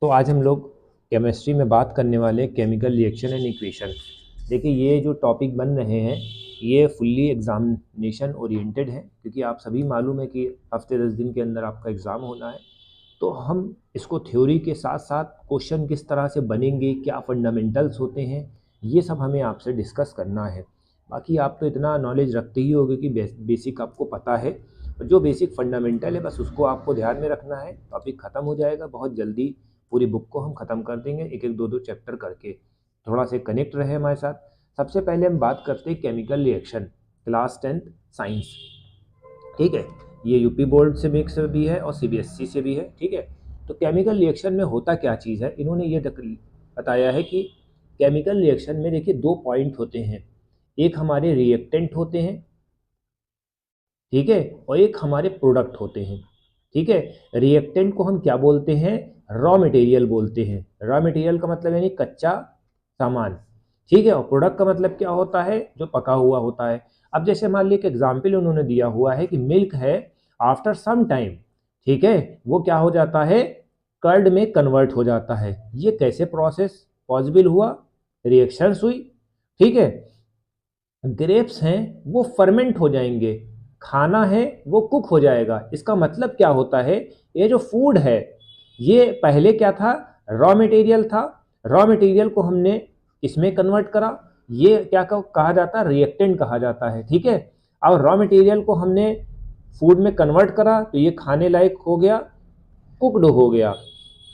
तो आज हम लोग केमिस्ट्री में बात करने वाले हैं केमिकल रिएक्शन एंड इक्वेशन। देखिए, ये जो टॉपिक बन रहे हैं ये फुल्ली एग्जामिनेशन ओरिएंटेड है, क्योंकि आप सभी मालूम है कि हफ्ते 10 दिन के अंदर आपका एग्ज़ाम होना है। तो हम इसको थ्योरी के साथ साथ क्वेश्चन किस तरह से बनेंगे, क्या फंडामेंटल्स होते हैं, ये सब हमें आपसे डिस्कस करना है। बाकी आप तो इतना नॉलेज रखते ही होगे कि बेसिक आपको पता है, और जो बेसिक फंडामेंटल है बस उसको आपको ध्यान में रखना है। टॉपिक ख़त्म हो जाएगा बहुत जल्दी, पूरी बुक को हम ख़त्म कर देंगे एक एक दो दो चैप्टर करके। थोड़ा से कनेक्ट रहे हमारे साथ। सबसे पहले हम बात करते हैं केमिकल रिएक्शन, क्लास 10 साइंस। ठीक है, ये यूपी बोर्ड से मिक्स भी है और सीबीएसई से भी है। ठीक है, तो केमिकल रिएक्शन में होता क्या चीज़ है, इन्होंने ये बताया है कि केमिकल रिएक्शन में देखिए दो पॉइंट होते हैं। एक हमारे रिएक्टेंट होते हैं, ठीक है, और एक हमारे प्रोडक्ट होते हैं। ठीक है, रिएक्टेंट को हम क्या बोलते हैं, रॉ मटेरियल बोलते हैं। रॉ मटेरियल का मतलब यानी कच्चा सामान। ठीक है, और प्रोडक्ट का मतलब क्या होता है, जो पका हुआ होता है। अब जैसे मान लीजिए एक एग्जाम्पल उन्होंने दिया हुआ है कि मिल्क है, आफ्टर सम टाइम, ठीक है, वो क्या हो जाता है, कर्ड में कन्वर्ट हो जाता है। ये कैसे प्रोसेस पॉसिबल हुआ, रिएक्शंस हुई। ठीक है, ग्रेप्स हैं वो फर्मेंट हो जाएंगे, खाना है वो कुक हो जाएगा। इसका मतलब क्या होता है, ये जो फूड है ये पहले क्या था, रॉ मटेरियल था। रॉ मटेरियल को हमने इसमें कन्वर्ट करा, ये क्या कहा जाता है, रिएक्टेंट कहा जाता है। ठीक है, और रॉ मटेरियल को हमने फूड में कन्वर्ट करा तो ये खाने लायक हो गया, कुकड हो गया।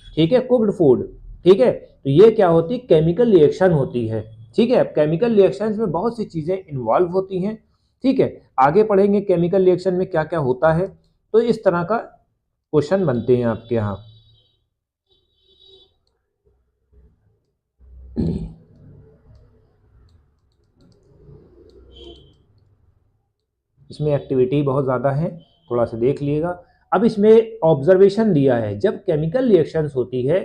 ठीक है, कुकड फूड। ठीक है, तो ये क्या होती, केमिकल रिएक्शन होती है। ठीक है, अब केमिकल रिएक्शंस में बहुत सी चीजें इन्वॉल्व होती हैं। ठीक है, आगे पढ़ेंगे केमिकल रिएक्शन में क्या क्या होता है। तो इस तरह का क्वेश्चन बनते हैं आपके यहाँ। इसमें एक्टिविटी बहुत ज़्यादा है, थोड़ा सा देख लीजिएगा। अब इसमें ऑब्जर्वेशन दिया है, जब केमिकल रिएक्शंस होती है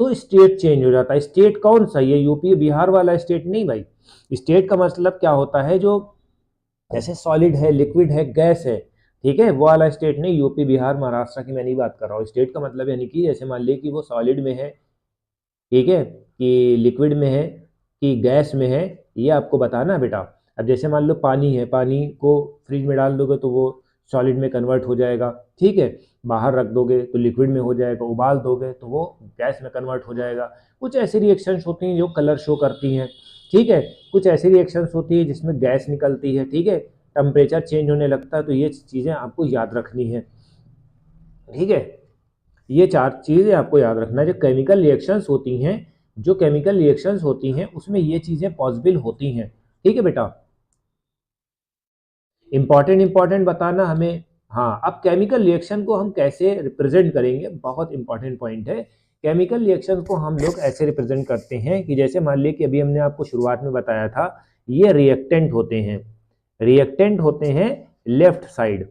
तो स्टेट चेंज हो जाता है। स्टेट कौन सा, ये यूपी बिहार वाला स्टेट नहीं भाई। स्टेट का मतलब क्या होता है, जो जैसे सॉलिड है, लिक्विड है, गैस है, ठीक है, वो वाला स्टेट नहीं। यूपी बिहार महाराष्ट्र की मैं नहीं बात कर रहा हूँ। स्टेट का मतलब यानी कि जैसे मान लीजिए कि वो सॉलिड में है, ठीक है, कि लिक्विड में है, कि गैस में है, ये आपको बताना है बेटा। अब जैसे मान लो पानी है, पानी को फ्रिज में डाल दोगे तो वो सॉलिड में कन्वर्ट हो जाएगा। ठीक है, बाहर रख दोगे तो लिक्विड में हो जाएगा, उबाल दोगे तो वो गैस में कन्वर्ट हो जाएगा। कुछ ऐसी रिएक्शंस होती हैं जो कलर शो करती हैं। ठीक है, कुछ ऐसी रिएक्शंस होती है जिसमें गैस निकलती है। ठीक है, टेम्परेचर चेंज होने लगता है। तो ये चीज़ें आपको याद रखनी है। ठीक है, ये चार चीज़ें आपको याद रखना है। जो केमिकल रिएक्शंस होती हैं, जो केमिकल रिएक्शंस होती हैं उसमें ये चीज़ें पॉसिबल होती हैं। ठीक है बेटा, इंपॉर्टेंट बताना हमें। हाँ, अब केमिकल रिएक्शन को हम कैसे रिप्रेजेंट करेंगे, बहुत इंपॉर्टेंट पॉइंट है। केमिकल रिएक्शन को हम लोग ऐसे रिप्रेजेंट करते हैं कि जैसे मान लीजिए कि अभी हमने आपको शुरुआत में बताया था, ये रिएक्टेंट होते हैं। रिएक्टेंट होते हैं लेफ्ट साइड।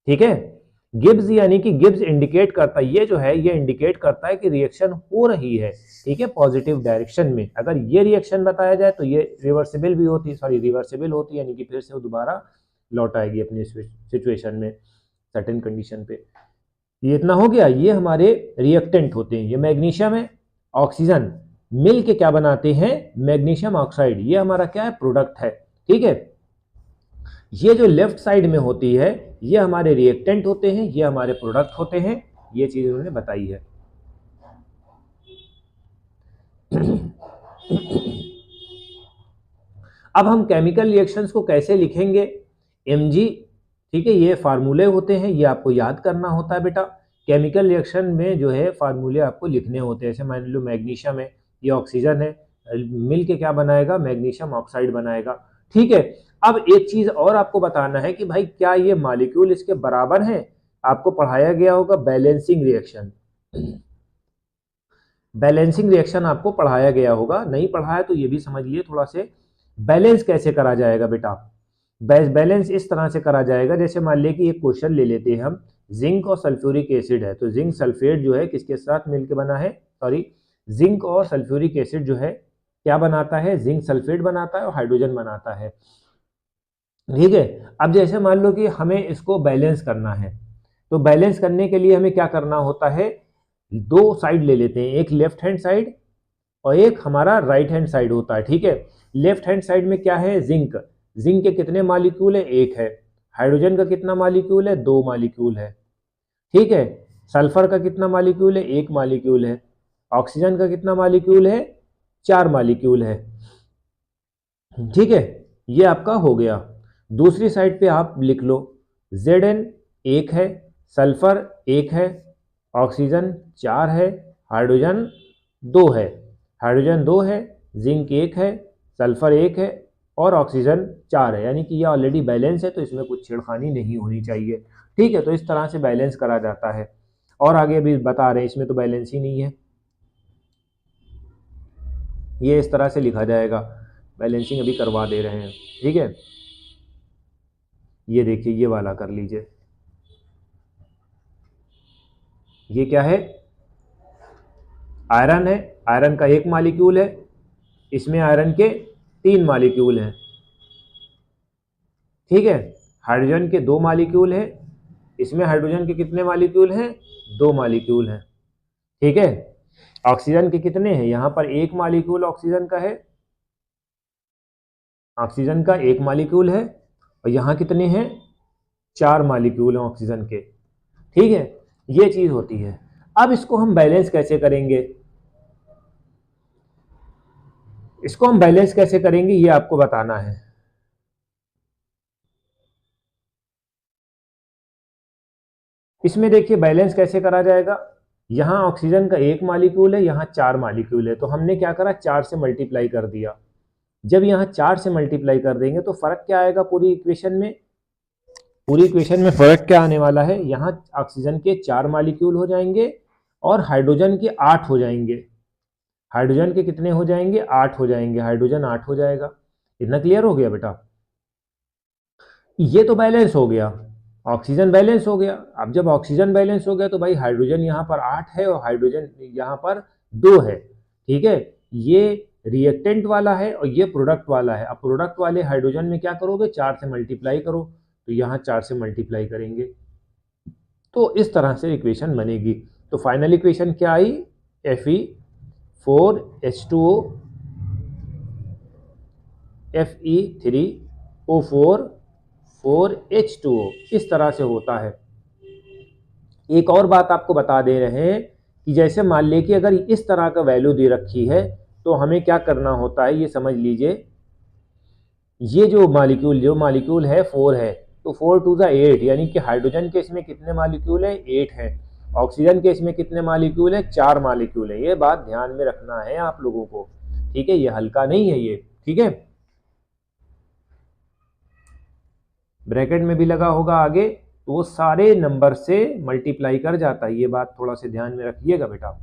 ठीक है, गिब्स यानी कि गिब्स इंडिकेट करता है, ये जो है ये इंडिकेट करता है कि रिएक्शन हो रही है, ठीक है, पॉजिटिव डायरेक्शन में। अगर ये रिएक्शन बताया जाए तो ये रिवर्सिबल भी होती है, सॉरी रिवर्सिबल होती है, यानी कि फिर से वो दोबारा लौट आएगी अपनी सिचुएशन में, सर्टेन कंडीशन पे। ये इतना हो गया, ये हमारे रिएक्टेंट होते हैं। ये मैग्नीशियम है, ऑक्सीजन मिल के क्या बनाते हैं, मैग्नीशियम ऑक्साइड, ये हमारा क्या है, प्रोडक्ट है। ठीक है, ये जो लेफ्ट साइड में होती है ये हमारे रिएक्टेंट होते हैं, ये हमारे प्रोडक्ट होते हैं। ये चीज उन्होंने बताई है। अब हम केमिकल रिएक्शंस को कैसे लिखेंगे, mg, ठीक है, ये फार्मूले होते हैं, ये आपको याद करना होता है बेटा। केमिकल रिएक्शन में जो है फार्मूले आपको लिखने होते हैं। जैसे मान लो मैग्नीशियम है, ये ऑक्सीजन है, मिल के क्या बनाएगा, मैग्नीशियम ऑक्साइड बनाएगा। ठीक है, अब एक चीज और आपको बताना है कि भाई क्या ये मॉलिक्यूल इसके बराबर हैं। आपको पढ़ाया गया होगा बैलेंसिंग रिएक्शन, बैलेंसिंग रिएक्शन आपको पढ़ाया गया होगा। नहीं पढ़ाया तो ये भी समझ लिए थोड़ा से। बैलेंस कैसे करा जाएगा बेटा, बैलेंस इस तरह से करा जाएगा, जैसे मान लिया कि एक क्वेश्चन ले लेते हैं हम, जिंक और सल्फ्यूरिक एसिड है, तो जिंक सल्फेट जो है किसके साथ मिलकर बना है, सॉरी, जिंक और सल्फ्यूरिक एसिड जो है क्या बनाता है, जिंक सल्फेट बनाता है और हाइड्रोजन बनाता है। ठीक है, अब जैसे मान लो कि हमें इसको बैलेंस करना है, तो बैलेंस करने के लिए हमें क्या करना होता है, दो साइड ले लेते हैं, एक लेफ्ट हैंड साइड और एक हमारा राइट हैंड साइड होता है, ठीक है। लेफ्ट हैंड साइड में क्या है, जिंक। जिंक के कितने मॉलिक्यूल है, एक है। हाइड्रोजन का कितना मॉलिक्यूल है, दो मॉलिक्यूल है, ठीक है। सल्फर का कितना मॉलिक्यूल है, एक मॉलिक्यूल है। ऑक्सीजन का कितना मॉलिक्यूल है, चार मॉलिक्यूल है, ठीक है। ये आपका हो गया। दूसरी साइड पे आप लिख लो, Zn एक है, सल्फर एक है, ऑक्सीजन चार है, हाइड्रोजन दो है। हाइड्रोजन दो है, जिंक एक है, सल्फर एक है और ऑक्सीजन चार है, यानी कि ये ऑलरेडी बैलेंस है, तो इसमें कुछ छेड़खानी नहीं होनी चाहिए, ठीक है। तो इस तरह से बैलेंस करा जाता है। और आगे भी बता रहे हैं, इसमें तो बैलेंस ही नहीं है, ये इस तरह से लिखा जाएगा। बैलेंसिंग अभी करवा दे रहे हैं, ठीक है। ये देखिए, ये वाला कर लीजिए। ये क्या है, आयरन है। आयरन का एक मॉलिक्यूल है, इसमें आयरन के तीन मॉलिक्यूल हैं, ठीक है। हाइड्रोजन के दो मॉलिक्यूल हैं, इसमें हाइड्रोजन के कितने मॉलिक्यूल हैं, दो मॉलिक्यूल हैं, ठीक है। ऑक्सीजन के कितने हैं, यहां पर एक मॉलिक्यूल ऑक्सीजन का है, ऑक्सीजन का एक मॉलिक्यूल है, और यहां कितने हैं, चार मॉलिक्यूल हैं ऑक्सीजन के, ठीक है। ये चीज होती है। अब इसको हम बैलेंस कैसे करेंगे, इसको हम बैलेंस कैसे करेंगे ये आपको बताना है। इसमें देखिए बैलेंस कैसे करा जाएगा। यहां ऑक्सीजन का एक मॉलिक्यूल है, यहां चार मॉलिक्यूल है, तो हमने क्या करा, चार से मल्टीप्लाई कर दिया। जब यहां चार से मल्टीप्लाई कर देंगे तो फर्क क्या आएगा पूरी इक्वेशन में, पूरी इक्वेशन में फर्क क्या आने वाला है, यहां ऑक्सीजन के चार मॉलिक्यूल हो जाएंगे और हाइड्रोजन के आठ हो जाएंगे। हाइड्रोजन के कितने हो जाएंगे, आठ हो जाएंगे, हाइड्रोजन आठ हो जाएगा। इतना क्लियर हो गया बेटा। ये तो बैलेंस हो गया, ऑक्सीजन बैलेंस हो गया। अब जब ऑक्सीजन बैलेंस हो गया तो भाई हाइड्रोजन यहाँ पर 8 है और हाइड्रोजन यहाँ पर 2 है, ठीक है। ये रिएक्टेंट वाला है और ये प्रोडक्ट वाला है। अब प्रोडक्ट वाले हाइड्रोजन में क्या करोगे, 4 से मल्टीप्लाई करो, तो यहाँ 4 से मल्टीप्लाई करेंगे, तो इस तरह से इक्वेशन बनेगी। तो फाइनल इक्वेशन क्या आई, Fe4H2O Fe3O4 4H2O, इस तरह से होता है। एक और बात आपको बता दे रहे हैं कि जैसे मान लें कि अगर इस तरह का वैल्यू दे रखी है तो हमें क्या करना होता है, ये समझ लीजिए। ये जो मालिक्यूल है 4 है, तो 4 टू ज़ा 8, यानी कि हाइड्रोजन के इसमें कितने मालिक्यूल है, 8 है। ऑक्सीजन के इसमें कितने मालिक्यूल है, 4 मालिक्यूल है। ये बात ध्यान में रखना है आप लोगों को, ठीक है। ये हल्का नहीं है ये, ठीक है। ब्रैकेट में भी लगा होगा आगे, तो वो सारे नंबर से मल्टीप्लाई कर जाता है। ये बात थोड़ा सा ध्यान में रखिएगा बेटा।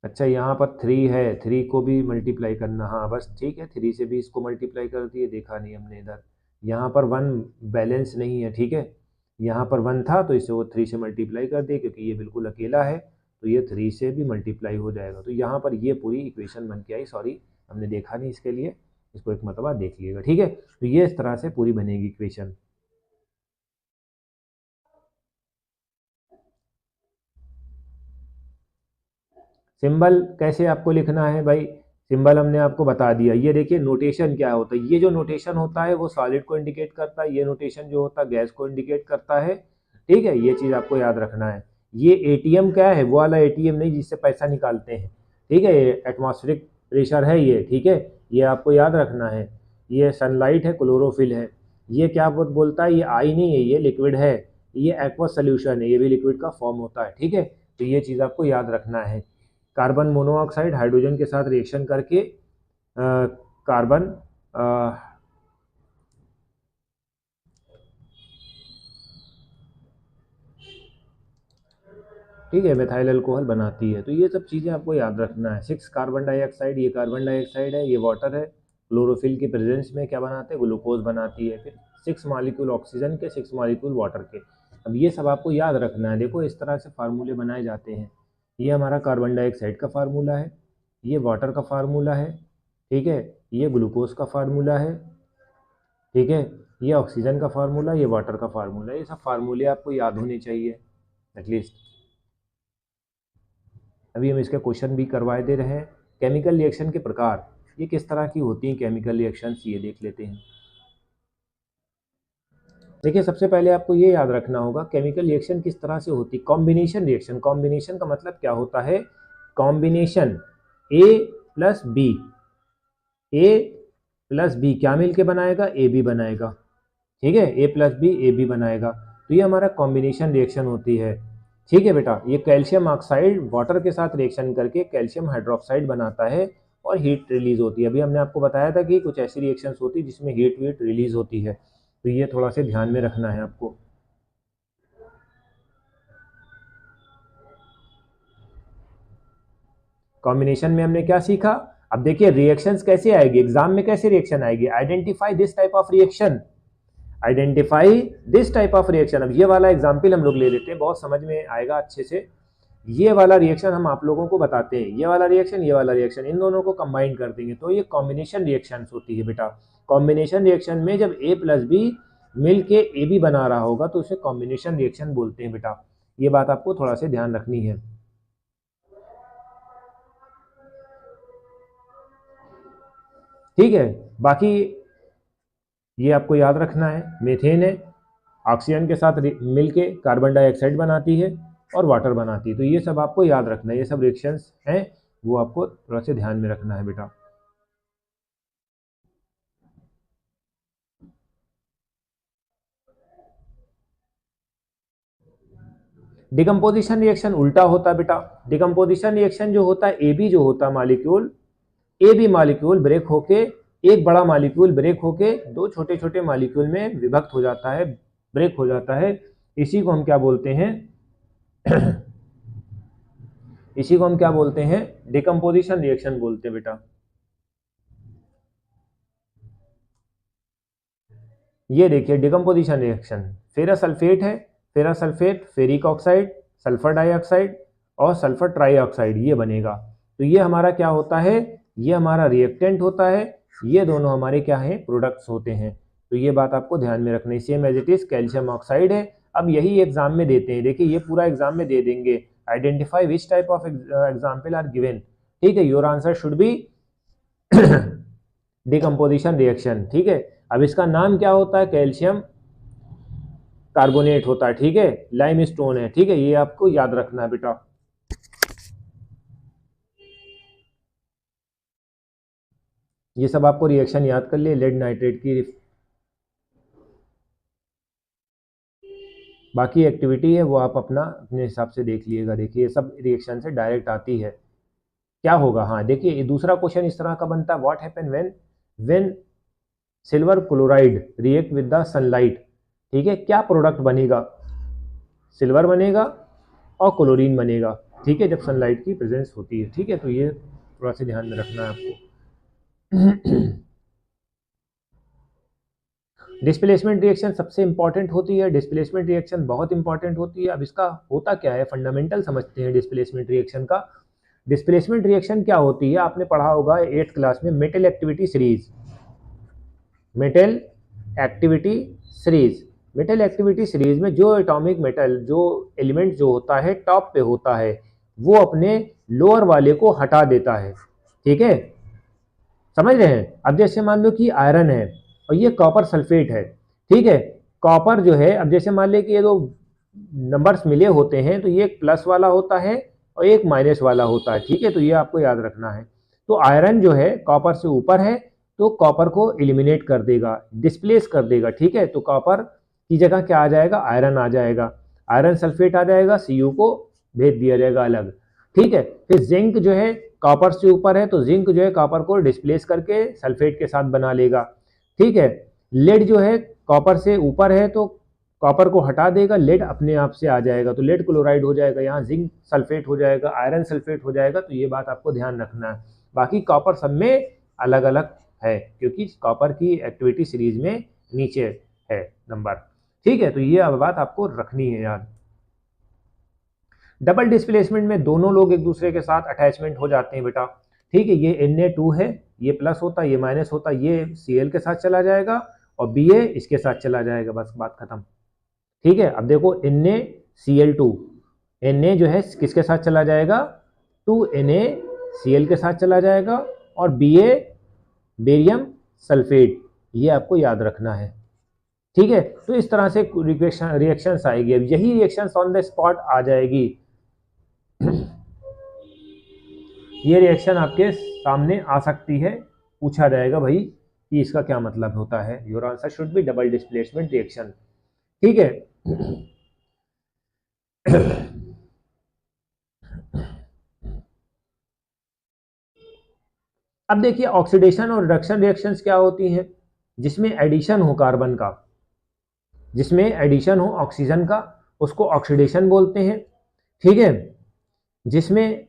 अच्छा, यहाँ पर 3 है, 3 को भी मल्टीप्लाई करना, हाँ बस ठीक है, 3 से भी इसको मल्टीप्लाई कर दिए, देखा नहीं हमने इधर। यहाँ पर 1 बैलेंस नहीं है, ठीक है। यहाँ पर 1 था तो इसे वो 3 से मल्टीप्लाई कर दिए, क्योंकि ये बिल्कुल अकेला है तो ये 3 से भी मल्टीप्लाई हो जाएगा। तो यहाँ पर ये पूरी इक्वेशन बन के आई, सॉरी हमने देखा नहीं इसके लिए, इसको एक मरतबा देख लीजिएगा, ठीक है। तो ये इस तरह से पूरी बनेगी इक्वेशन। सिंबल कैसे आपको लिखना है भाई, सिंबल हमने आपको बता दिया। ये देखिए नोटेशन क्या होता है, ये जो नोटेशन होता है वो सॉलिड को इंडिकेट करता है, ये नोटेशन जो होता है गैस को इंडिकेट करता है, ठीक है। ये चीज़ आपको याद रखना है। ये एटीएम क्या है, वो वाला एटीएम नहीं जिससे पैसा निकालते हैं, ठीक है। ये एटमॉस्फेरिक प्रेशर है ये, ठीक है, ये आपको याद रखना है। ये सनलाइट है, क्लोरोफिल है। ये क्या बोलता है, ये आई नहीं है, ये लिक्विड है। ये एक्वस सोल्यूशन है, ये भी लिक्विड का फॉर्म होता है, ठीक है। तो ये चीज़ आपको याद रखना है। कार्बन मोनोऑक्साइड हाइड्रोजन के साथ रिएक्शन करके कार्बन ठीक है, मेथाइल अल्कोहल बनाती है। तो ये सब चीज़ें आपको याद रखना है। 6 कार्बन डाइऑक्साइड, ये कार्बन डाइऑक्साइड है, ये वाटर है। क्लोरोफिल के प्रेजेंस में क्या बनाते हैं, ग्लूकोज बनाती है। फिर 6 मॉलिक्यूल ऑक्सीजन के, 6 मॉलिक्यूल वाटर के। अब ये सब आपको याद रखना है। देखो इस तरह से फार्मूले बनाए जाते हैं। ये हमारा कार्बन डाइऑक्साइड का फार्मूला है, ये वाटर का फार्मूला है, ठीक है, ये ग्लूकोज का फार्मूला है, ठीक है, ये ऑक्सीजन का फार्मूला, ये वाटर का फार्मूला, ये सब फार्मूले आपको याद होने चाहिए एटलीस्ट। अभी हम इसके क्वेश्चन भी करवाए दे रहे हैं। केमिकल रिएक्शन के प्रकार, ये किस तरह की होती हैं केमिकल रिएक्शंस, ये देख लेते हैं। देखिए, सबसे पहले आपको ये याद रखना होगा केमिकल रिएक्शन किस तरह से होती है। कॉम्बिनेशन रिएक्शन, कॉम्बिनेशन का मतलब क्या होता है, कॉम्बिनेशन ए प्लस बी, ए प्लस बी क्या मिलके बनाएगा, ए बी बनाएगा, ठीक है, ए प्लस बी ए बी बनाएगा, तो ये हमारा कॉम्बिनेशन रिएक्शन होती है। ठीक है बेटा, ये कैल्शियम ऑक्साइड वाटर के साथ रिएक्शन करके कैल्शियम हाइड्रोक्साइड बनाता है और हीट रिलीज होती है। अभी हमने आपको बताया था कि कुछ ऐसी रिएक्शंस होती है जिसमें हीट वीट रिलीज होती है, तो ये थोड़ा सा ध्यान में रखना है आपको। कॉम्बिनेशन में हमने क्या सीखा, अब देखिए रिएक्शंस कैसे आएगी एग्जाम में, कैसे रिएक्शन आएगी, identify this type of reaction, identify this type of reaction. अब ये वाला एग्जाम्पल हम लोग ले लेते हैं, बहुत समझ में आएगा अच्छे से। ये वाला रिएक्शन हम आप लोगों को बताते हैं, ये वाला रिएक्शन, ये वाला रिएक्शन, इन दोनों को कंबाइन कर देंगे तो ये कॉम्बिनेशन रिएक्शन होती है बेटा। कॉम्बिनेशन रिएक्शन में जब ए प्लस बी मिल के ए बी बना रहा होगा तो उसे कॉम्बिनेशन रिएक्शन बोलते हैं बेटा। ये बात आपको थोड़ा सा ध्यान रखनी है। ठीक है, बाकी ये आपको याद रखना है, मीथेन है, ऑक्सीजन के साथ मिलके कार्बन डाइऑक्साइड बनाती है और वाटर बनाती है, तो ये सब आपको याद रखना है, ये सब रिएक्शंस हैं, वो आपको थोड़ा सा ध्यान में रखना है बेटा। डिकम्पोजिशन रिएक्शन उल्टा होता है बेटा। डिकम्पोजिशन रिएक्शन जो होता है, ए बी जो होता है molecule, A B molecule break होके एक बड़ा मॉलिक्यूल ब्रेक होके दो छोटे छोटे मॉलिक्यूल में विभक्त हो जाता है, ब्रेक हो जाता है, इसी को हम क्या बोलते हैं इसी को हम क्या बोलते हैं, डिकम्पोजिशन रिएक्शन बोलते हैं बेटा। ये देखिए डिकम्पोजिशन रिएक्शन, फेरस सल्फेट है, ferrous sulphate, ferric oxide, sulphur dioxide और सल्फर ट्राइऑक्साइड, ये बनेगा। तो ये हमारा क्या होता है, ये हमारा रिएक्टेंट होता है, ये दोनों हमारे क्या है, प्रोडक्ट्स होते हैं। तो ये बात आपको ध्यान में रखनी है। Same as it is calcium oxide है। अब यही एग्जाम में देते हैं, देखिए ये पूरा एग्जाम में दे देंगे, identify which type of example are given. ठीक है, your answer should be decomposition reaction. ठीक है, अब इसका नाम क्या होता है, कैल्शियम कार्बोनेट होता है, ठीक है, लाइम स्टोन है, ठीक है, ये आपको याद रखना है बेटा। ये सब आपको रिएक्शन याद कर लिए, लेड नाइट्रेट की। बाकी एक्टिविटी है वो आप अपने हिसाब से देख लीजिएगा। देखिए ये सब रिएक्शन से डायरेक्ट आती है, क्या होगा। हाँ देखिए, ये दूसरा क्वेश्चन इस तरह का बनता है, what happen when silver chloride react with the sunlight. ठीक है, क्या प्रोडक्ट बनेगा, सिल्वर बनेगा और क्लोरीन बनेगा, ठीक है, जब सनलाइट की प्रेजेंस होती है। ठीक है, तो ये थोड़ा सा ध्यान में रखना है आपको। डिस्प्लेसमेंट रिएक्शन सबसे इंपॉर्टेंट होती है, डिस्प्लेसमेंट रिएक्शन बहुत इंपॉर्टेंट होती है। अब इसका होता क्या है, फंडामेंटल समझते हैं डिस्प्लेसमेंट रिएक्शन का। डिस्प्लेसमेंट रिएक्शन क्या होती है, आपने पढ़ा होगा 8th क्लास में, metal activity series, metal activity series. Metal activity series में जो एटॉमिक मेटल, जो एलिमेंट जो होता है टॉप पे होता है, वो अपने लोअर वाले को हटा देता है। ठीक है, समझ रहे हैं। अब जैसे मान लो कि आयरन है और ये कॉपर सल्फेट है, ठीक है, कॉपर जो है, अब जैसे मान ले कि ये दो नंबर्स मिले होते हैं, तो ये एक प्लस वाला होता है और एक माइनस वाला होता है। ठीक है, तो ये आपको याद रखना है। तो आयरन जो है कॉपर से ऊपर है, तो कॉपर को एलिमिनेट कर देगा, डिस्प्लेस कर देगा। ठीक है, तो कॉपर की जगह क्या आ जाएगा, आयरन आ जाएगा, आयरन सल्फेट आ जाएगा, Cu को भेज दिया जाएगा अलग। ठीक है, फिर जिंक जो है कॉपर से ऊपर है, तो जिंक जो है कॉपर को डिस्प्लेस करके सल्फेट के साथ बना लेगा। ठीक है, लेड जो है कॉपर से ऊपर है, तो कॉपर को हटा देगा, लेड अपने आप से आ जाएगा, तो लेड क्लोराइड हो जाएगा, यहाँ जिंक सल्फेट हो जाएगा, आयरन सल्फेट हो जाएगा। तो ये बात आपको ध्यान रखना है। बाकी कॉपर सब में अलग अलग है, क्योंकि कॉपर की एक्टिविटी सीरीज में नीचे है नंबर। ठीक है, तो ये बात आपको रखनी है याद। डबल डिस्प्लेसमेंट में दोनों लोग एक दूसरे के साथ अटैचमेंट हो जाते हैं बेटा। ठीक है, ये Na2 है, ये प्लस होता, ये माइनस होता, ये Cl के साथ चला जाएगा और Ba इसके साथ चला जाएगा, बस बात खत्म। ठीक है, अब देखो NaCl2, Na जो है किसके साथ चला जाएगा, 2NaCl के साथ चला जाएगा और Ba बेरियम सल्फेट, ये आपको याद रखना है। ठीक है, तो इस तरह से रिएक्शंस आएगी। अब यही रिएक्शंस ऑन द स्पॉट आ जाएगी। ये रिएक्शन आपके सामने आ सकती है, पूछा जाएगा भाई कि इसका क्या मतलब होता है। Your answer should B double displacement reaction. ठीक है, अब देखिए ऑक्सीडेशन और रिडक्शन रिएक्शंस क्या होती हैं, जिसमें एडिशन हो कार्बन का, जिसमें एडिशन हो ऑक्सीजन का, उसको ऑक्सीडेशन बोलते हैं। ठीक है, जिसमें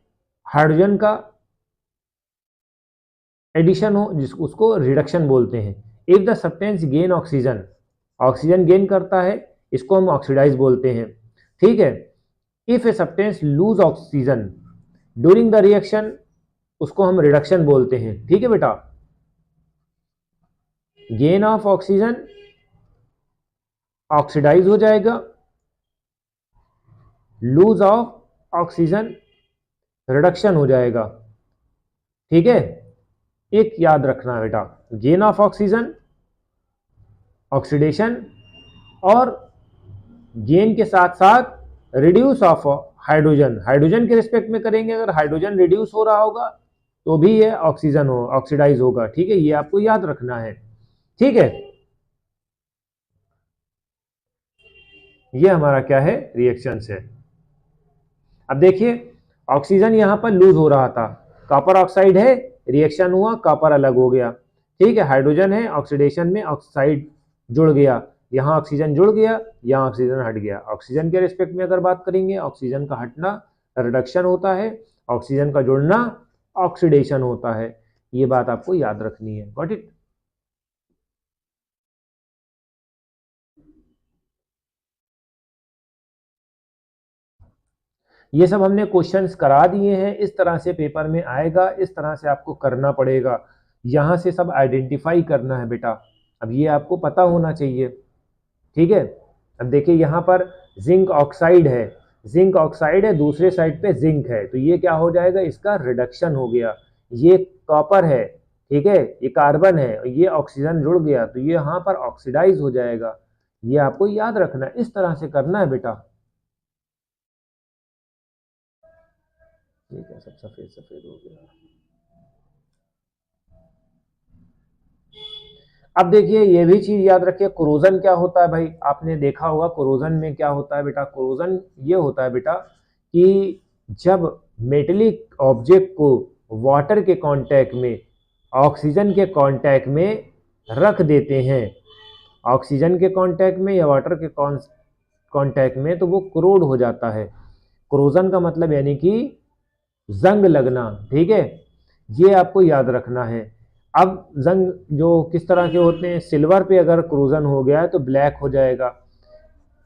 हाइड्रोजन का एडिशन हो उसको रिडक्शन बोलते हैं। If the substance gain oxygen, oxygen gain करता है, इसको हम ऑक्सीडाइज बोलते हैं। ठीक है, if a substance lose oxygen during the reaction, उसको हम रिडक्शन बोलते हैं। ठीक है बेटा, गेन ऑफ ऑक्सीजन ऑक्सीडाइज हो जाएगा, लूज ऑफ ऑक्सीजन रिडक्शन हो जाएगा। ठीक है, एक याद रखना है बेटा, गेन ऑफ ऑक्सीजन ऑक्सीडेशन, और गेन के साथ साथ रिड्यूस ऑफ हाइड्रोजन, हाइड्रोजन के रिस्पेक्ट में करेंगे। अगर हाइड्रोजन रिड्यूस हो रहा होगा तो भी ये ऑक्सीजन हो ऑक्सीडाइज होगा। ठीक है, ये आपको याद रखना है। ठीक है, ये हमारा क्या है, रिएक्शंस है। अब देखिए ऑक्सीजन यहां पर लूज हो रहा था, कॉपर ऑक्साइड है, रिएक्शन हुआ, कॉपर अलग हो गया। ठीक है, हाइड्रोजन है, ऑक्सीडेशन में ऑक्साइड जुड़ गया, यहाँ ऑक्सीजन जुड़ गया, यहाँ ऑक्सीजन हट गया। ऑक्सीजन के रिस्पेक्ट में अगर बात करेंगे, ऑक्सीजन का हटना रिडक्शन होता है, ऑक्सीजन का जुड़ना ऑक्सीडेशन होता है। ये बात आपको याद रखनी है। Got it? ये सब हमने क्वेश्चंस करा दिए हैं, इस तरह से पेपर में आएगा, इस तरह से आपको करना पड़ेगा, यहां से सब आइडेंटिफाई करना है बेटा। अब ये आपको पता होना चाहिए। ठीक है, अब देखिए यहाँ पर जिंक ऑक्साइड है, जिंक ऑक्साइड है, दूसरे साइड पे जिंक है, तो ये क्या हो जाएगा, इसका रिडक्शन हो गया। ये कॉपर है, ठीक है, ये कार्बन है, ये ऑक्सीजन जुड़ गया, तो ये यहाँ पर ऑक्सीडाइज हो जाएगा। ये आपको याद रखना है, इस तरह से करना है बेटा। ठीक है, सब सफेद सफेद हो गया। अब देखिए ये भी चीज याद रखिए, कोरोजन क्या होता है भाई, आपने देखा होगा कोरोजन में क्या होता है बेटा। कोरोजन ये होता है बेटा कि जब मेटेलिक ऑब्जेक्ट को वाटर के कांटेक्ट में, ऑक्सीजन के कांटेक्ट में रख देते हैं, ऑक्सीजन के कांटेक्ट में या वाटर के कांटेक्ट में, तो वो कोरोड हो जाता है। कोरोजन का मतलब यानी कि जंग लगना। ठीक है, ये आपको याद रखना है। अब जंग जो किस तरह के होते हैं, सिल्वर पे अगर कोरोजन हो गया है तो ब्लैक हो जाएगा,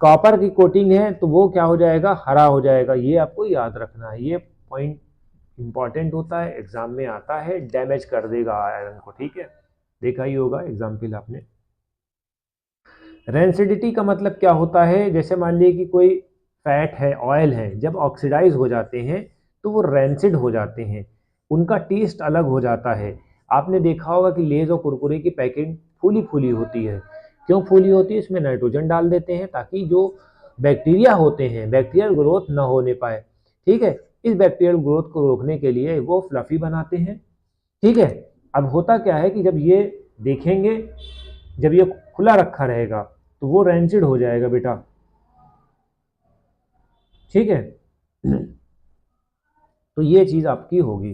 कॉपर की कोटिंग है तो वो क्या हो जाएगा, हरा हो जाएगा। ये आपको याद रखना है, ये पॉइंट इंपॉर्टेंट होता है, एग्जाम में आता है, डैमेज कर देगा आयरन को। ठीक है, देखा ही होगा एग्जाम्पल आपने। रेंसिडिटी का मतलब क्या होता है, जैसे मान लीजिए कि कोई फैट है, ऑयल है, जब ऑक्सीडाइज हो जाते हैं तो वो रेंसिड हो जाते हैं, उनका टेस्ट अलग हो जाता है। आपने देखा होगा कि लेज और कुरकुरे की पैकेट फूली फूली होती है। क्यों फूली होती है, इसमें नाइट्रोजन डाल देते हैं ताकि जो बैक्टीरिया होते हैं, बैक्टीरियल ग्रोथ न होने पाए। ठीक है, इस बैक्टीरियल ग्रोथ को रोकने के लिए वो फ्लफी बनाते हैं। ठीक है, अब होता क्या है कि जब ये देखेंगे, जब ये खुला रखा रहेगा तो वो रेंसिड हो जाएगा बेटा। ठीक है, तो ये चीज आपकी होगी।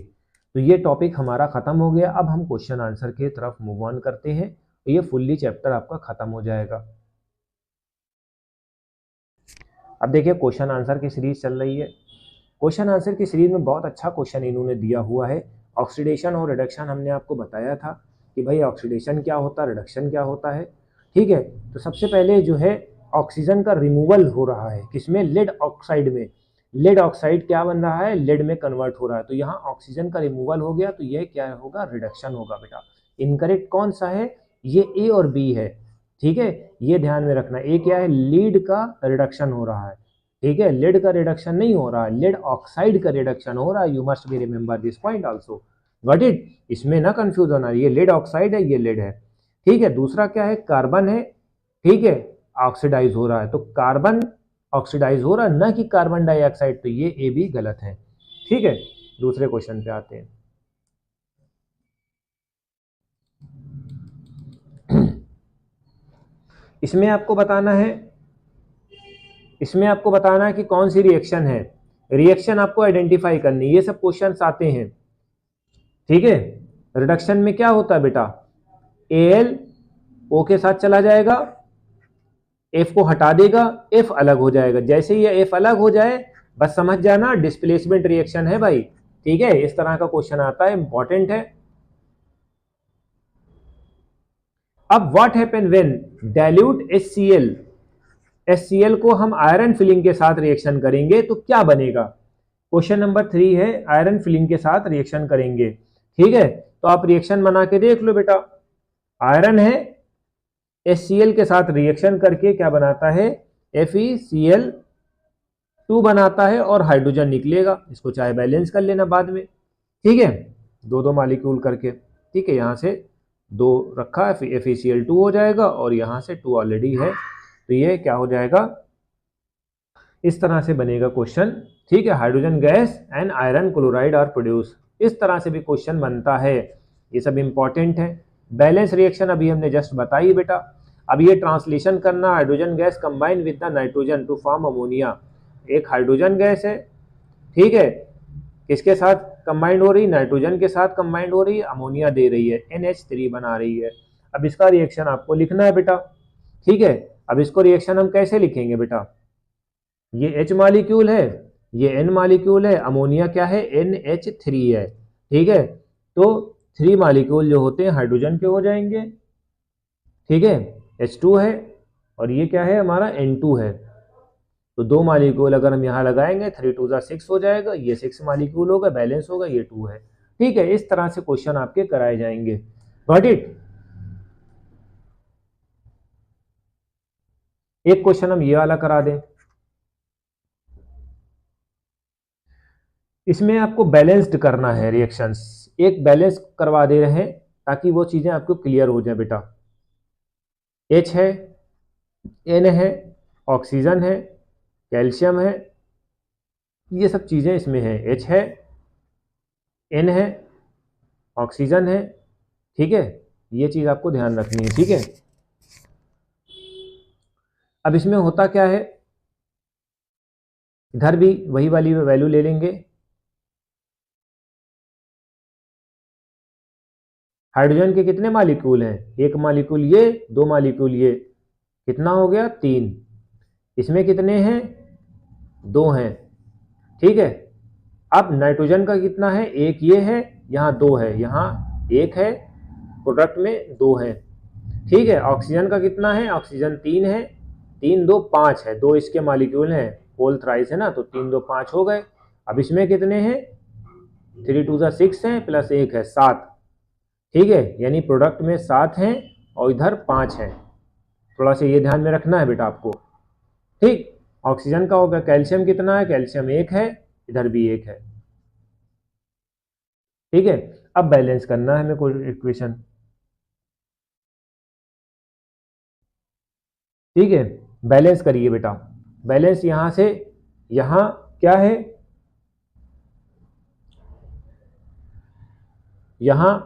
तो ये टॉपिक हमारा खत्म हो गया। अब हम क्वेश्चन आंसर की तरफ मूव ऑन करते हैं, तो ये फुल्ली चैप्टर आपका खत्म हो जाएगा। अब देखिए क्वेश्चन आंसर की सीरीज चल रही है। क्वेश्चन आंसर की सीरीज में बहुत अच्छा क्वेश्चन इन्होंने दिया हुआ है। ऑक्सीडेशन और रिडक्शन हमने आपको बताया था कि भाई ऑक्सीडेशन क्या होता है, रिडक्शन क्या होता है। ठीक है, तो सबसे पहले जो है ऑक्सीजन का रिमूवल हो रहा है, किसमें, लेड ऑक्साइड में। लेड ऑक्साइड क्या बन रहा है, लेड में कन्वर्ट हो रहा है, तो यहाँ ऑक्सीजन का रिमूवल हो गया, तो ये क्या होगा, रिडक्शन होगा बेटा। इनकरेक्ट कौन सा है, ये ए और बी है, ठीक है, ये ध्यान में रखना। ए क्या है, लीड का रिडक्शन हो रहा है, ठीक है, लेड का रिडक्शन नहीं हो रहा है, लेड ऑक्साइड का रिडक्शन हो रहा है। You must be remember this point also, got it, इसमें ना कंफ्यूज होना, ये लेड ऑक्साइड है, ये लेड है, ठीक है। दूसरा क्या है, कार्बन है, ठीक है, ऑक्सीडाइज हो रहा है, तो कार्बन ऑक्सीडाइज हो रहा है, ना कि कार्बन डाइऑक्साइड, तो ये ए भी गलत है, ठीक है। दूसरे क्वेश्चन पे आते हैं। इसमें आपको बताना है, इसमें आपको बताना है कि कौन सी रिएक्शन है, रिएक्शन आपको आइडेंटिफाई करनी, ये सब क्वेश्चंस आते हैं, ठीक है। रिडक्शन में क्या होता है बेटा, Al O के साथ चला जाएगा, F को हटा देगा, F अलग हो जाएगा, जैसे ही F अलग हो जाए बस समझ जाना डिस्प्लेसमेंट रिएक्शन है भाई, ठीक है। इस तरह का क्वेश्चन आता है, इंपॉर्टेंट है। अब what happen when dilute HCl, HCl को हम आयरन फिलिंग के साथ रिएक्शन करेंगे तो क्या बनेगा। क्वेश्चन नंबर 3 है, आयरन फिलिंग के साथ रिएक्शन करेंगे, ठीक है। तो आप रिएक्शन बना के देख लो बेटा, आयरन है, HCl के साथ रिएक्शन करके क्या बनाता है, FeCl2 बनाता है और हाइड्रोजन निकलेगा, इसको चाहे बैलेंस कर लेना बाद में, ठीक है, दो दो मॉलिक्यूल करके, ठीक है। यहां से 2 रखा है, FeCl2 हो जाएगा और यहां से 2 ऑलरेडी है, तो ये क्या हो जाएगा, इस तरह से बनेगा क्वेश्चन, ठीक है। Hydrogen gas and iron chloride are produce, इस तरह से भी क्वेश्चन बनता है, ये सब इंपॉर्टेंट है। बैलेंस रिएक्शन अभी हमने जस्ट बताई बेटा। अब ये ट्रांसलेशन करना, hydrogen gas combine with the nitrogen to form ammonia, एक हाइड्रोजन गैस है, ठीक है, किसके साथ कंबाइंड हो रही, नाइट्रोजन के साथ कंबाइंड हो रही है, अमोनिया दे रही है, NH3 बना रही है। अब इसका रिएक्शन आपको लिखना है बेटा, ठीक है। अब इसको रिएक्शन हम कैसे लिखेंगे बेटा, ये H मॉलिक्यूल है, ये N मॉलिक्यूल है, अमोनिया क्या है, NH3 है, ठीक है। तो 3 मॉलिक्यूल जो होते हैं हाइड्रोजन के हो जाएंगे, ठीक है, H2 है और ये क्या है हमारा, N2 है, तो 2 मॉलिक्यूल अगर हम यहाँ लगाएंगे 3 2 6 हो जाएगा, ये 6 मॉलिक्यूल होगा, बैलेंस होगा, ये 2 है, ठीक है। इस तरह से क्वेश्चन आपके कराए जाएंगे, गॉट इट। एक क्वेश्चन हम ये वाला करा दें, इसमें आपको बैलेंस्ड करना है रिएक्शंस, एक बैलेंस करवा दे रहे हैं ताकि वो चीजें आपको क्लियर हो जाए बेटा। H है, N है, ऑक्सीजन है, कैल्शियम है, ये सब चीजें इसमें है, H है, N है, ऑक्सीजन है, ठीक है, ये चीज आपको ध्यान रखनी है, ठीक है। अब इसमें होता क्या है, इधर भी वही वाली वैल्यू ले लेंगे, हाइड्रोजन के कितने मॉलिक्यूल हैं, 1 मॉलिक्यूल ये, 2 मॉलिक्यूल ये, कितना हो गया 3, इसमें कितने हैं 2 हैं, ठीक है। अब नाइट्रोजन का कितना है, 1 ये है, यहाँ 2 है, यहाँ 1 है, प्रोडक्ट में 2 है, ठीक है। ऑक्सीजन का कितना है, ऑक्सीजन 3 है, 3 2 5 है, 2 इसके मॉलिक्यूल हैं, पोल थ्राइस है ना, तो 3 2 5 हो गए। अब इसमें कितने हैं, 3 2 6 है प्लस 1 है 7, ठीक है, यानी प्रोडक्ट में 7 हैं और इधर 5 है, थोड़ा सा ये ध्यान में रखना है बेटा आपको, ठीक। ऑक्सीजन का होगा, कैल्शियम कितना है, कैल्शियम 1 है, इधर भी 1 है, ठीक है। अब बैलेंस करना है हमें कोई इक्वेशन, ठीक है, बैलेंस करिए बेटा। बैलेंस यहां से यहां क्या है, यहां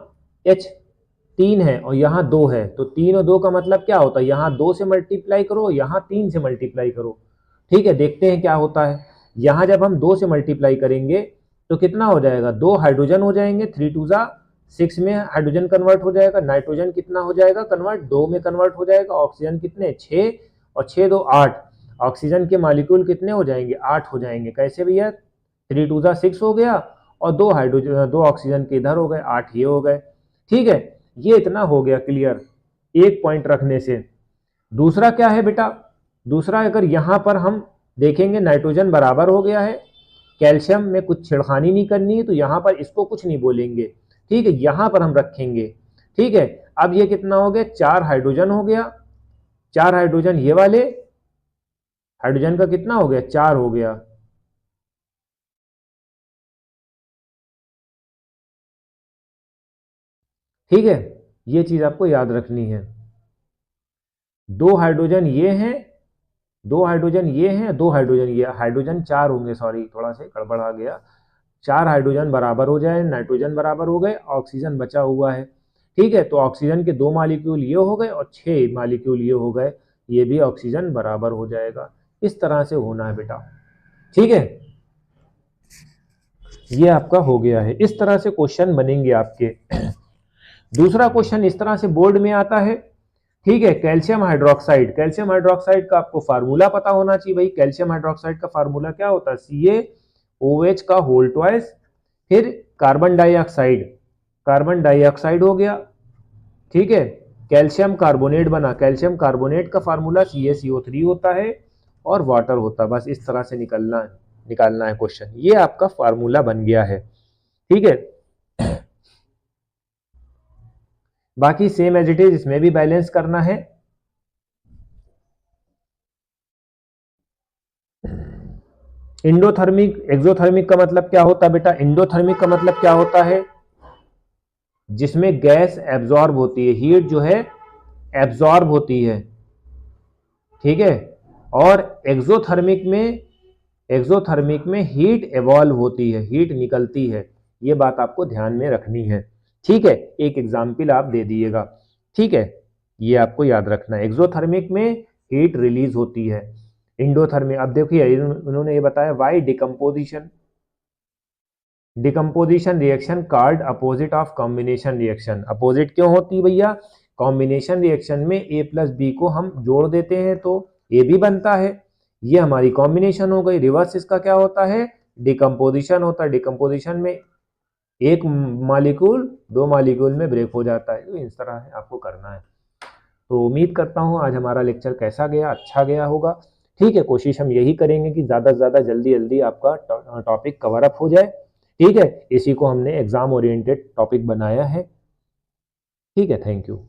H3 है और यहां 2 है, तो 3 और 2 का मतलब क्या होता है, यहां 2 से मल्टीप्लाई करो, यहां 3 से मल्टीप्लाई करो, ठीक है। देखते हैं क्या होता है, यहां जब हम 2 से मल्टीप्लाई करेंगे तो कितना हो जाएगा, 2 हाइड्रोजन हो जाएंगे, 3 2 6 में हाइड्रोजन कन्वर्ट हो जाएगा, नाइट्रोजन कितना हो जाएगा कन्वर्ट, 2 में कन्वर्ट हो जाएगा, ऑक्सीजन कितने 6 और 6 2 8, ऑक्सीजन के मॉलिक्यूल कितने हो जाएंगे 8 हो जाएंगे, कैसे भैया, 3 2 6 हो गया और 2 हाइड्रोजन 2 ऑक्सीजन के इधर हो गए, 8 ये हो गए, ठीक है। ये इतना हो गया क्लियर, एक पॉइंट रखने से। दूसरा क्या है बेटा, दूसरा अगर यहां पर हम देखेंगे नाइट्रोजन बराबर हो गया है, कैल्शियम में कुछ छेड़खानी नहीं करनी है, तो यहाँ पर इसको कुछ नहीं बोलेंगे, ठीक है, यहाँ पर हम रखेंगे, ठीक है। अब ये कितना हो गया, 4 हाइड्रोजन हो गया, 4 हाइड्रोजन ये वाले, हाइड्रोजन का कितना हो गया, 4 हो गया, ठीक है। ये चीज आपको याद रखनी है। 2 हाइड्रोजन ये हैं, 2 हाइड्रोजन ये हैं, 2 हाइड्रोजन ये, हाइड्रोजन 4 होंगे, सॉरी थोड़ा सा गड़बड़ आ गया, 4 हाइड्रोजन बराबर हो जाए, नाइट्रोजन बराबर हो गए, ऑक्सीजन बचा हुआ है, ठीक है। तो ऑक्सीजन के 2 मालिक्यूल ये हो गए और 6 मालिक्यूल ये हो गए, ये भी ऑक्सीजन बराबर हो जाएगा। इस तरह से होना है बेटा, ठीक है। ये आपका हो गया है, इस तरह से क्वेश्चन बनेंगे आपके। दूसरा क्वेश्चन इस तरह से बोर्ड में आता है, ठीक है। कैल्शियम हाइड्रोक्साइड, कैल्शियम हाइड्रोक्साइड का आपको फार्मूला पता होना चाहिए भाई। कैल्शियम हाइड्रोक्साइड का फार्मूला क्या होता है, CaOH का होल ट्वाइस, फिर कार्बन डाइऑक्साइड, कार्बन डाइऑक्साइड हो गया, ठीक है। कैल्शियम कार्बोनेट बना, कैल्शियम कार्बोनेट का फार्मूला CaCO3 होता है और वाटर होता है। बस इस तरह से निकालना है क्वेश्चन, ये आपका फार्मूला बन गया है, ठीक है। बाकी सेम एज इट इज, इसमें भी बैलेंस करना है। इंडोथर्मिक, एक्सोथर्मिक का मतलब क्या होता है बेटा, इंडोथर्मिक का मतलब क्या होता है, जिसमें गैस एब्जॉर्ब होती है, हीट जो है एब्जॉर्ब होती है, ठीक है। और एक्सोथर्मिक में हीट एवॉल्व होती है, हीट निकलती है। ये बात आपको ध्यान में रखनी है, ठीक है। एक एग्जाम्पल आप दे दिएगा, ठीक है, ये आपको याद रखना है। एक्सोथर्मिक में हीट रिलीज होती है, इंडोथर्मिक, अब देखिए उन्होंने ये बताया why decomposition, decomposition reaction card opposite of combination reaction. Opposite क्यों होती है भैया, कॉम्बिनेशन रिएक्शन में A+B को हम जोड़ देते हैं तो A भी बनता है, ये हमारी कॉम्बिनेशन हो गई। रिवर्स इसका क्या होता है, डिकम्पोजिशन होता है, डिकम्पोजिशन में एक मालिक्यूल 2 मालिक्यूल में ब्रेक हो जाता है। तो इस तरह है आपको करना है। तो उम्मीद करता हूँ आज हमारा लेक्चर कैसा गया, अच्छा गया होगा, ठीक है। कोशिश हम यही करेंगे कि ज़्यादा से ज़्यादा जल्दी जल्दी आपका टॉपिक कवर अप हो जाए, ठीक है। इसी को हमने एग्जाम ओरिएंटेड टॉपिक बनाया है, ठीक है। Thank you.